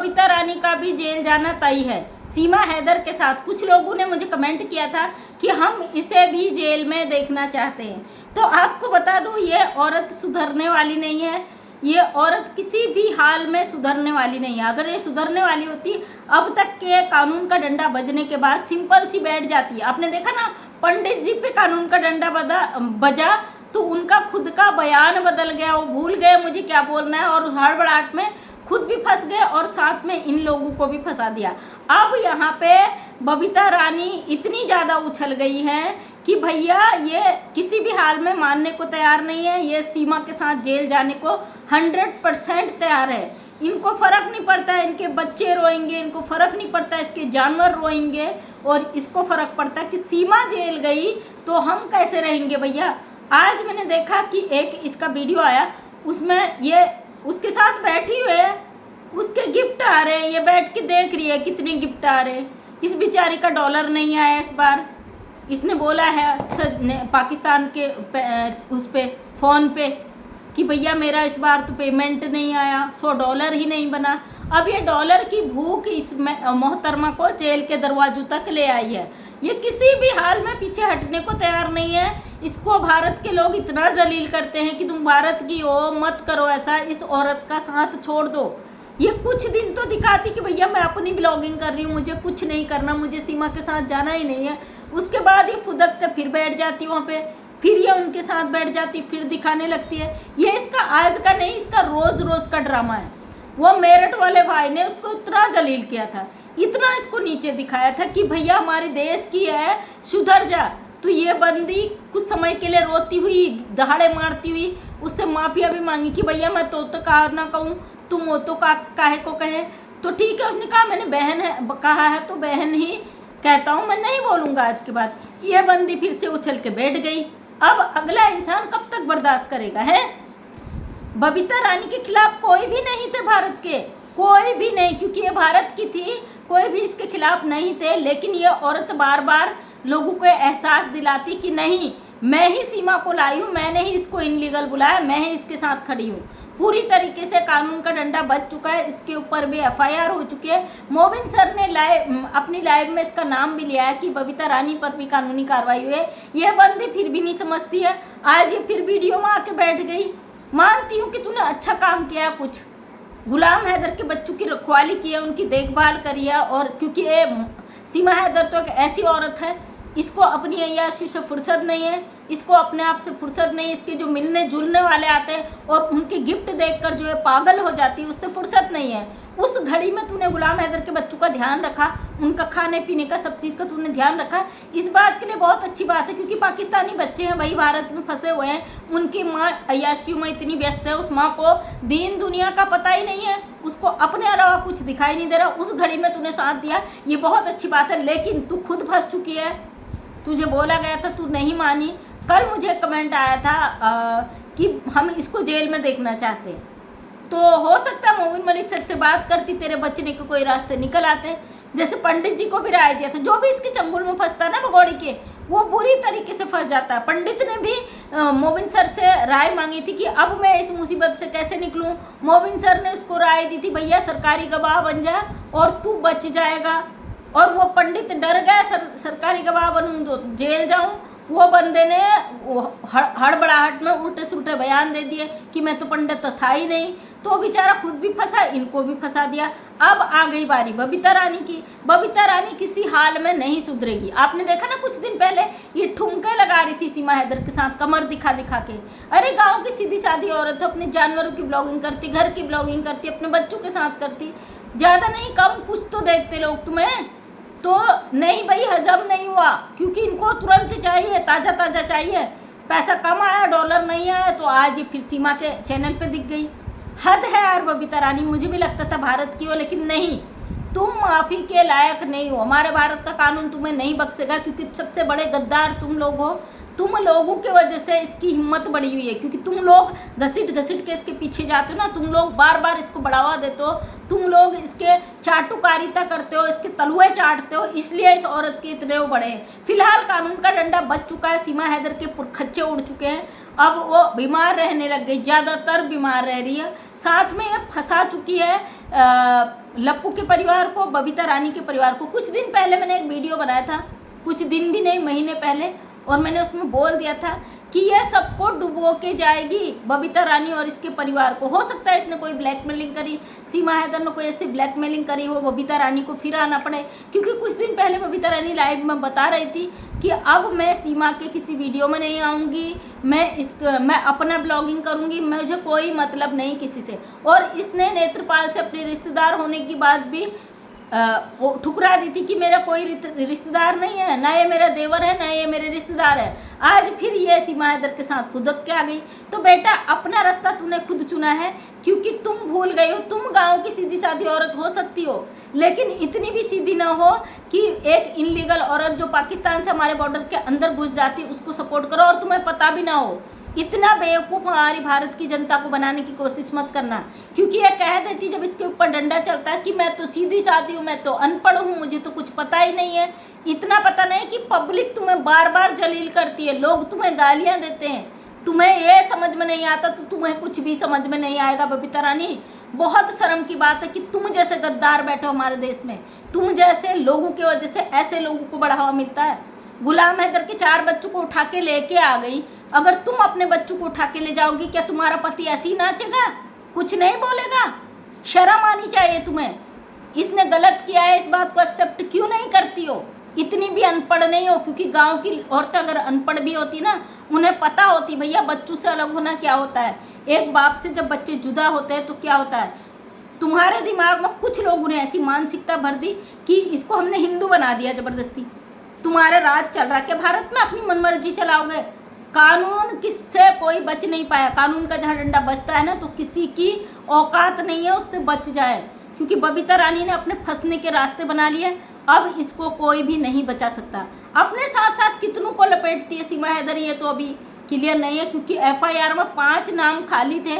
बबीता रानी का भी जेल जाना तय है सीमा हैदर के साथ। कुछ लोगों ने मुझे कमेंट किया था कि हम इसे भी जेल में देखना चाहते हैं। तो आपको बता दूं, ये औरत सुधरने वाली नहीं है। ये औरत किसी भी हाल में सुधरने वाली नहीं है। अगर ये सुधरने वाली होती, अब तक के कानून का डंडा बजने के बाद सिंपल सी बैठ जाती है। आपने देखा ना, पंडित जी पे कानून का डंडा बजा तो उनका खुद का बयान बदल गया, वो भूल गए मुझे क्या बोलना है, और हड़बड़ाहट में खुद भी फंस गए और साथ में इन लोगों को भी फंसा दिया। अब यहाँ पे बबीता रानी इतनी ज़्यादा उछल गई है कि भैया ये किसी भी हाल में मानने को तैयार नहीं है। ये सीमा के साथ जेल जाने को 100% तैयार है। इनको फ़र्क नहीं पड़ता है, इनके बच्चे रोएंगे, इनको फ़र्क नहीं पड़ता, इसके जानवर रोएंगे, और इसको फ़र्क पड़ता है कि सीमा जेल गई तो हम कैसे रहेंगे भैया। आज मैंने देखा कि एक इसका वीडियो आया, उसमें ये उसके साथ बैठी हुई है, उसके गिफ्ट आ रहे हैं, ये बैठ के देख रही है कितने गिफ्ट आ रहे हैं। इस बेचारी का डॉलर नहीं आया इस बार। इसने बोला है पाकिस्तान के उस पे फ़ोन पे कि भैया मेरा इस बार तो पेमेंट नहीं आया, $100 ही नहीं बना। अब ये डॉलर की भूख इस मोहतरमा को जेल के दरवाजों तक ले आई है। ये किसी भी हाल में पीछे हटने को तैयार नहीं है। इसको भारत के लोग इतना जलील करते हैं कि तुम भारत की हो, मत करो ऐसा, इस औरत का साथ छोड़ दो। ये कुछ दिन तो दिखाती कि भैया मैं अपनी ब्लॉगिंग कर रही हूँ, मुझे कुछ नहीं करना, मुझे सीमा के साथ जाना ही नहीं है। उसके बाद ये फुदक के फिर बैठ जाती वहाँ पे, फिर ये उनके साथ बैठ जाती, फिर दिखाने लगती है। ये इसका आज का नहीं, इसका रोज रोज का ड्रामा है। वो मेरठ वाले भाई ने उसको इतना जलील किया था, इतना इसको नीचे दिखाया था कि भैया हमारे देश की है, सुधर जा। तो ये बंदी कुछ समय के लिए रोती हुई, दहाड़े मारती हुई उससे माफिया भी मांगी कि भैया मैं तो कहा ना कहूँ, तुम वो तो काहे को कहे। तो ठीक है, उसने कहा मैंने बहन है कहा है तो बहन ही कहता हूँ, मैं नहीं बोलूँगा आज के बाद। ये बंदी फिर से उछल के बैठ गई। अब अगला इंसान कब तक बर्दाश्त करेगा है। बबीता रानी के खिलाफ कोई भी नहीं थे भारत के, कोई भी नहीं, क्योंकि ये भारत की थी, कोई भी इसके खिलाफ नहीं थे। लेकिन ये औरत बार बार लोगों को एहसास दिलाती कि नहीं, मैं ही सीमा को लाई हूँ, मैंने ही इसको इनलीगल बुलाया, मैं ही इसके साथ खड़ी हूँ। पूरी तरीके से कानून का डंडा बज चुका है, इसके ऊपर भी FIR हो चुकी है। मोबिन सर ने अपनी लाइव में इसका नाम भी लिया है कि बबीता रानी पर भी कानूनी कार्रवाई हुई है। यह बंदी फिर भी नहीं समझती है। आज ये फिर वीडियो में आके बैठ गई। मानती हूँ कि तूने अच्छा काम किया, कुछ गुलाम हैदर के बच्चों की रखवाली की है, उनकी देखभाल करी है। और क्योंकि ये सीमा हैदर तो एक ऐसी औरत है, इसको अपनी अय्याशी से फुर्सत नहीं है, इसको अपने आप से फुर्सत नहीं है। इसके जो मिलने जुलने वाले आते हैं और उनके गिफ्ट देखकर जो है पागल हो जाती है, उससे फुर्सत नहीं है। उस घड़ी में तूने गुलाम हैदर के बच्चों का ध्यान रखा, उनका खाने पीने का सब चीज़ का तूने ध्यान रखा। इस बात के लिए बहुत अच्छी बात है, क्योंकि पाकिस्तानी बच्चे हैं वही भारत में फंसे हुए हैं, उनकी माँ अय्याशियों में इतनी व्यस्त है, उस माँ को दीन दुनिया का पता ही नहीं है, उसको अपने अलावा कुछ दिखाई नहीं दे रहा। उस घड़ी में तूने साथ दिया, ये बहुत अच्छी बात है। लेकिन तू खुद फंस चुकी है, तुझे बोला गया था, तू नहीं मानी। कल मुझे कमेंट आया था कि हम इसको जेल में देखना चाहते हैं, तो हो सकता है मोमिन मलिक सर से बात करती, तेरे बचने के कोई रास्ते निकल आते। जैसे पंडित जी को भी राय दिया था, जो भी इसके चंगुल में फंसता है ना भगोड़ी के, वो बुरी तरीके से फंस जाता है। पंडित ने भी मोमिन सर से राय मांगी थी कि अब मैं इस मुसीबत से कैसे निकलूं। मोमिन सर ने उसको राय दी थी, भैया सरकारी गवाह बन जा और तू बच जाएगा। और वो पंडित डर गया, सरकारी गवाह बनूं तो जेल जाऊं। वो बंदे ने हड़बड़ाहट में उल्टे सुल्टे बयान दे दिए कि मैं तो पंडित तो था ही नहीं। तो बेचारा खुद भी फंसा, इनको भी फंसा दिया। अब आ गई बारी बबीता रानी की। बबीता रानी किसी हाल में नहीं सुधरेगी। आपने देखा ना कुछ दिन पहले ये ठुमके लगा रही थी सीमा हैदर के साथ, कमर दिखा दिखा के। अरे गाँव की सीधी सादी औरत हो, अपने जानवरों की ब्लॉगिंग करती, घर की ब्लॉगिंग करती, अपने बच्चों के साथ करती। ज़्यादा नहीं कम कुछ तो देखते लोग तुम्हें। तो नहीं भाई, हजम नहीं हुआ, क्योंकि इनको तुरंत चाहिए, ताज़ा ताज़ा चाहिए। पैसा कम आया, डॉलर नहीं आया, तो आज ये फिर सीमा के चैनल पे दिख गई। हद है यार बबीता रानी। मुझे भी लगता था भारत की हो, लेकिन नहीं, तुम माफ़ी के लायक नहीं हो। हमारे भारत का कानून तुम्हें नहीं बख्शेगा, क्योंकि सबसे बड़े गद्दार तुम लोग हो। तुम लोगों की वजह से इसकी हिम्मत बढ़ी हुई है, क्योंकि तुम लोग घसीट घसीट के इसके पीछे जाते हो ना, तुम लोग बार बार इसको बढ़ावा देते हो, तुम लोग इसके चाटुकारिता करते हो, इसके तलुए चाटते हो, इसलिए इस औरत के इतने वो बड़े हैं। फिलहाल कानून का डंडा बच चुका है, सीमा हैदर के पुरखच्चे उड़ चुके हैं, अब वो बीमार रहने लग गई, ज़्यादातर बीमार रह रही है। साथ में ये फंसा चुकी है लप्पू के परिवार को, बबीता रानी के परिवार को। कुछ दिन पहले मैंने एक वीडियो बनाया था, कुछ दिन भी नहीं, महीने पहले, और मैंने उसमें बोल दिया था कि ये सबको डुबो के जाएगी, बबीता रानी और इसके परिवार को। हो सकता है इसने कोई ब्लैकमेलिंग करी, सीमा हैदर ने कोई ऐसी ब्लैकमेलिंग करी हो, बबीता रानी को फिर आना पड़े। क्योंकि कुछ दिन पहले बबीता रानी लाइव में बता रही थी कि अब मैं सीमा के किसी वीडियो में नहीं आऊँगी, मैं अपना ब्लॉगिंग करूँगी, मुझे कोई मतलब नहीं किसी से। और इसने नेत्रपाल से अपने रिश्तेदार होने की बात भी वो ठुकरा दी थी कि मेरा कोई रिश्तेदार नहीं है, ना ये मेरा देवर है, ना ये मेरे रिश्तेदार है। आज फिर ये सीमा हैदर के साथ खुदक के आ गई। तो बेटा अपना रास्ता तूने खुद चुना है, क्योंकि तुम भूल गई हो, तुम गांव की सीधी सादी औरत हो सकती हो, लेकिन इतनी भी सीधी ना हो कि एक इनलीगल औरत जो पाकिस्तान से हमारे बॉर्डर के अंदर घुस जाती उसको सपोर्ट करो और तुम्हें पता भी ना हो। इतना बेवकूफ़ हमारी भारत की जनता को बनाने की कोशिश मत करना, क्योंकि ये कह देती जब इसके ऊपर डंडा चलता है कि मैं तो सीधी सादी हूँ, मैं तो अनपढ़ हूँ, मुझे तो कुछ पता ही नहीं है। इतना पता नहीं कि पब्लिक तुम्हें बार बार जलील करती है, लोग तुम्हें गालियाँ देते हैं, तुम्हें ये समझ में नहीं आता तो तुम्हें कुछ भी समझ में नहीं आएगा। बबीता रानी, बहुत शर्म की बात है कि तुम जैसे गद्दार बैठे हो हमारे देश में, तुम जैसे लोगों की वजह से ऐसे लोगों को बढ़ावा मिलता है। गुलाम हैदर के 4 बच्चों को उठा के लेके आ गई, अगर तुम अपने बच्चों को उठा के ले जाओगी, क्या तुम्हारा पति ऐसे ही नाचेगा, कुछ नहीं बोलेगा? शर्म आनी चाहिए तुम्हें। इसने गलत किया है, इस बात को एक्सेप्ट क्यों नहीं करती हो? इतनी भी अनपढ़ नहीं हो, क्योंकि गांव की औरतें अगर अनपढ़ भी होती ना, उन्हें पता होती भैया बच्चों से अलग होना क्या होता है, एक बाप से जब बच्चे जुदा होते हैं तो क्या होता है। तुम्हारे दिमाग में कुछ लोगों ने ऐसी मानसिकता भर दी कि इसको हमने हिंदू बना दिया ज़बरदस्ती। तुम्हारा राज चल रहा है क्या भारत में? अपनी मनमर्जी चलाओगे? कानून किससे कोई बच नहीं पाया। कानून का जहाँ डंडा बचता है ना, तो किसी की औकात नहीं है उससे बच जाए, क्योंकि बबीता रानी ने अपने फंसने के रास्ते बना लिए। अब इसको कोई भी नहीं बचा सकता। अपने साथ साथ कितनों को लपेटती है सीमा हैदर, ये तो अभी क्लियर नहीं है, क्योंकि FIR में 5 नाम खाली थे।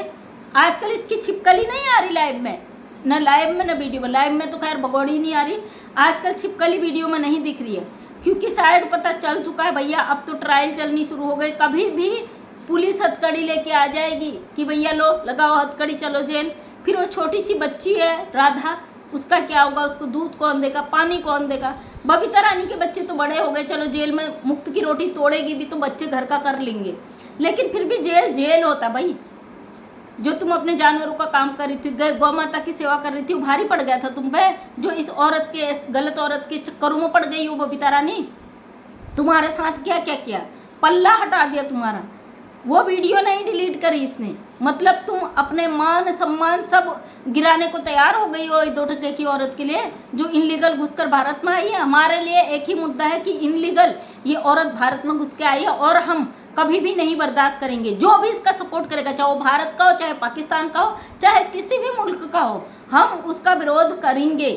आजकल इसकी छिपकली नहीं आ रही लाइव में, न लाइव में न वीडियो में। लाइव में तो खैर भगोड़ी नहीं आ रही, आजकल छिपकली वीडियो में नहीं दिख रही है, क्योंकि शायद पता चल चुका है भैया अब तो ट्रायल चलनी शुरू हो गई। कभी भी पुलिस हथकड़ी लेके आ जाएगी कि भैया लो लगाओ हथकड़ी, चलो जेल। फिर वो छोटी सी बच्ची है राधा, उसका क्या होगा? उसको दूध कौन देगा, पानी कौन देगा? बबीता रानी के बच्चे तो बड़े हो गए, चलो जेल में मुफ्त की रोटी तोड़ेगी भी तो बच्चे घर का कर लेंगे, लेकिन फिर भी जेल जेल होता भाई। जो तुम अपने जानवरों का काम कर रही थी, गौ माता की सेवा कर रही थी, वो भारी पड़ गया था तुम पे, जो इस औरत के, इस गलत औरत के चक्करों में पड़ गई हो बबीता रानी। तुम्हारे साथ क्या क्या किया, पल्ला हटा दिया तुम्हारा। वो वीडियो नहीं डिलीट करी इसने, मतलब तुम अपने मान सम्मान सब गिराने को तैयार हो गई हो 2 टके की औरत के लिए, जो इनलीगल घुसकर भारत में आई है। हमारे लिए एक ही मुद्दा है कि इनलीगल ये औरत भारत में घुस के आई है, और हम कभी भी नहीं बर्दाश्त करेंगे। जो भी इसका सपोर्ट करेगा, चाहे वो भारत का हो, चाहे पाकिस्तान का हो, चाहे किसी भी मुल्क का हो, हम उसका विरोध करेंगे।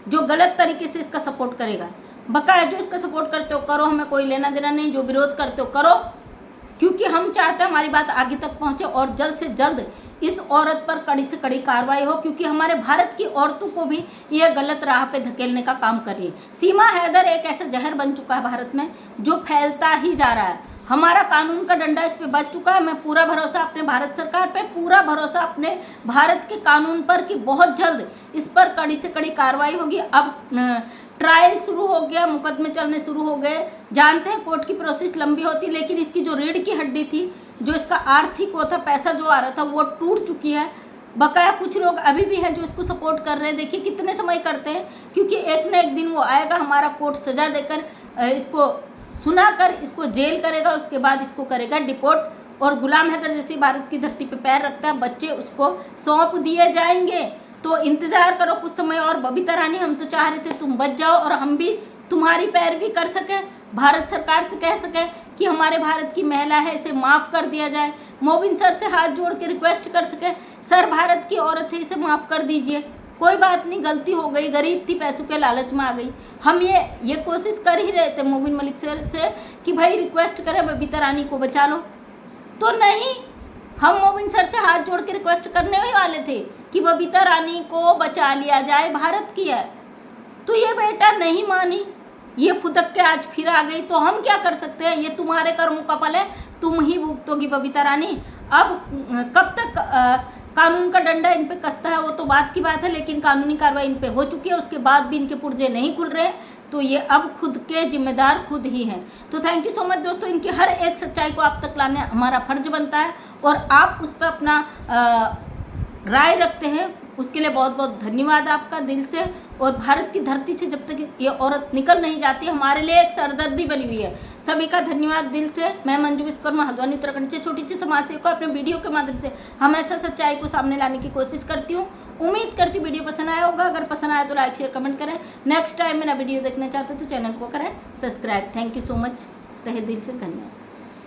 जो गलत तरीके से इसका सपोर्ट करेगा, बकाया जो इसका सपोर्ट करते हो करो, हमें कोई लेना देना नहीं। जो विरोध करते हो करो, क्योंकि हम चाहते हैं हमारी बात आगे तक पहुंचे और जल्द से जल्द इस औरत पर कड़ी से कड़ी कार्रवाई हो, क्योंकि हमारे भारत की औरतों को भी ये गलत राह पे धकेलने का काम कर रही है। सीमा हैदर एक ऐसा जहर बन चुका है भारत में, जो फैलता ही जा रहा है। हमारा कानून का डंडा इस पे बच चुका है। मैं पूरा भरोसा अपने भारत सरकार पे, पूरा भरोसा अपने भारत के कानून पर कि बहुत जल्द इस पर कड़ी से कड़ी कार्रवाई होगी। अब ट्रायल शुरू हो गया, मुकदमे चलने शुरू हो गए। जानते हैं कोर्ट की प्रोसेस लंबी होती, लेकिन इसकी जो रीढ़ की हड्डी थी, जो इसका आर्थिक वो था, पैसा जो आ रहा था, वो टूट चुकी है। बकाया कुछ लोग अभी भी हैं जो इसको सपोर्ट कर रहे हैं। देखिए कितने समय करते हैं, क्योंकि एक न एक दिन वो आएगा, हमारा कोर्ट सजा देकर इसको सुनाकर इसको जेल करेगा, उसके बाद इसको करेगा डिपोर्ट। और गुलाम हैदर जैसी भारत की धरती पे पैर रखता है, बच्चे उसको सौंप दिए जाएंगे। तो इंतज़ार करो कुछ समय और। बबीता रानी, हम तो चाह रहे थे तुम बच जाओ और हम भी तुम्हारी पैरवी कर सकें, भारत सरकार से कह सकें कि हमारे भारत की महिला है, इसे माफ़ कर दिया जाए। मोबिन सर से हाथ जोड़ के रिक्वेस्ट कर सकें, सर भारत की औरत है, इसे माफ़ कर दीजिए। कोई बात नहीं, गलती हो गई, गरीब थी, पैसों के लालच में आ गई। हम ये कोशिश कर ही रहे थे मोबिन मलिक सर से कि भाई रिक्वेस्ट करें बबीता रानी को बचा लो, तो नहीं, हम मोबिन सर से हाथ जोड़ के रिक्वेस्ट करने ही वाले थे कि बबीता रानी को बचा लिया जाए, भारत की है। तो ये बेटा नहीं मानी, ये फुदक के आज फिर आ गई, तो हम क्या कर सकते हैं? ये तुम्हारे कर्मों का फल है, तुम ही भुगतोगी बबीता रानी। अब कब तक कानून का डंडा इन पे कसता है वो तो बात की बात है, लेकिन कानूनी कार्रवाई इन पे हो चुकी है, उसके बाद भी इनके पुर्जे नहीं खुल रहे, तो ये अब खुद के जिम्मेदार खुद ही हैं। तो थैंक यू सो मच दोस्तों, इनकी हर एक सच्चाई को आप तक लाने हमारा फर्ज बनता है, और आप उस पर अपना राय रखते हैं, उसके लिए बहुत बहुत धन्यवाद आपका दिल से। और भारत की धरती से जब तक ये औरत निकल नहीं जाती, हमारे लिए एक सरदर्दी बनी हुई है। सभी का धन्यवाद दिल से। मैं मंजू विश्वकर्मा, हल्द्वानी उत्तराखंड से छोटी सी समाज सेवक अपने वीडियो के माध्यम से हमेशा सच्चाई को सामने लाने की कोशिश करती हूँ। उम्मीद करती हूँ वीडियो पसंद आया होगा। अगर पसंद आया तो लाइक शेयर कमेंट करें। नेक्स्ट टाइम मेरा वीडियो देखना चाहते तो चैनल को करें subscribe. Thank you so much, तहे दिल से धन्यवाद।